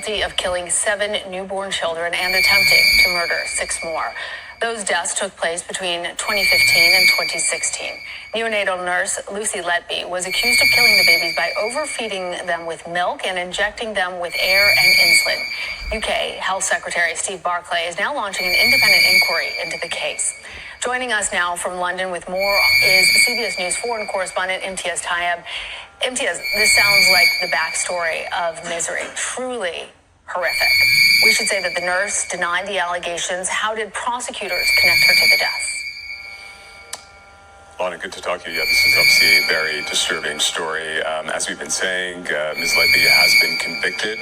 guilty of killing 7 newborn children and attempting to murder 6 more. Those deaths took place between 2015 and 2016. Neonatal nurse Lucy Letby was accused of killing the babies by overfeeding them with milk and injecting them with air and insulin. UK Health Secretary Steve Barclay is now launching an independent inquiry into the case. Joining us now from London with more is CBS News foreign correspondent Imtiaz Tyab. Imtiaz, this sounds like the backstory of misery. Truly horrific. We should say that the nurse denied the allegations. How did prosecutors connect her to the deaths? Lana, good to talk to you. Yeah, this is obviously a very disturbing story. As we've been saying, Ms. Letby has been convicted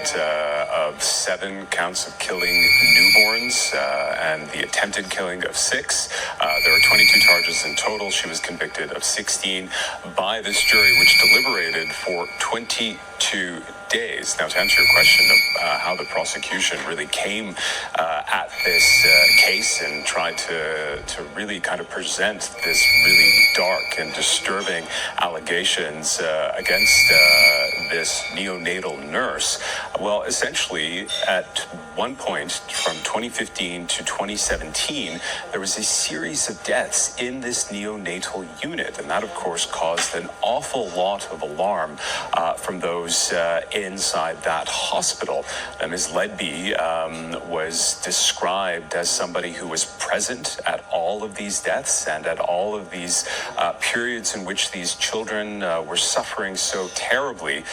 of 7 counts of killing newborns and the attempted killing of 6. There are 22 charges in total. She was convicted of 16 by this jury, which deliberated for 22 days. Now, to answer your question of how the prosecution really came at this case and tried to really kind of present this really dark and disturbing allegations against this neonatal nurse. Well, essentially, at one point from 2015 to 2017, there was a series of deaths in this neonatal unit, and that, of course, caused an awful lot of alarm from those inside that hospital. Ms. Letby was described as somebody who was present at all of these deaths and at all of these periods in which these children were suffering so terribly.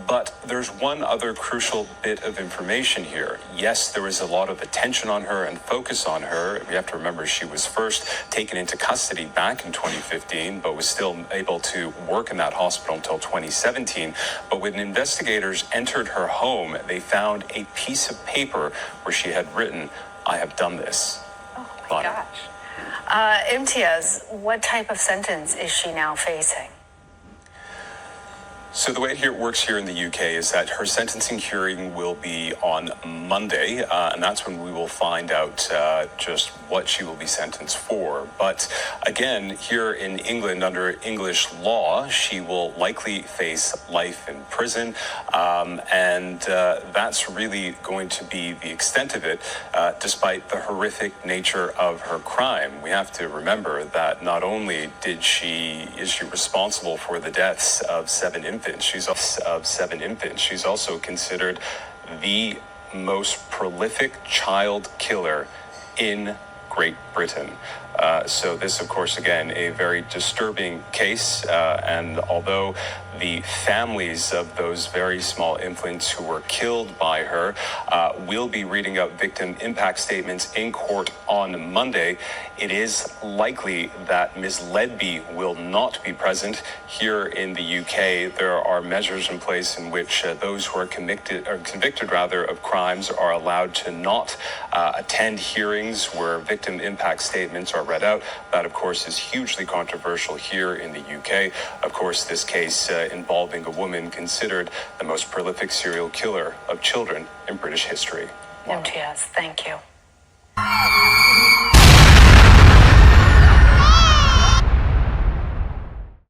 But there's one other crucial bit of information here. Yes, there was a lot of attention on her and focus on her. You have to remember she was first taken into custody back in 2015, but was still able to work in that hospital until 2017. But when investigators entered her home, they found a piece of paper where she had written, "I have done this." Oh my gosh. Imtiaz, what type of sentence is she now facing? So the way it works here in the UK is that her sentencing hearing will be on Monday, and that's when we will find out just what she will be sentenced for. But again, here in England, under English law, she will likely face life in prison, and that's really going to be the extent of it, despite the horrific nature of her crime. We have to remember that not only is she responsible for the deaths of 7 infants, she's also considered the most prolific child killer in Great Britain. So this, of course, again, a very disturbing case. And although the families of those very small infants who were killed by her will be reading out victim impact statements in court on Monday, it is likely that Ms. Letby will not be present. Here in the UK, there are measures in place in which those who are convicted of crimes are allowed to not attend hearings where victim impact statements are read out. That, of course, is hugely controversial here in the UK. Of course, this case involving a woman considered the most prolific serial killer of children in British history. Imtiaz, thank you.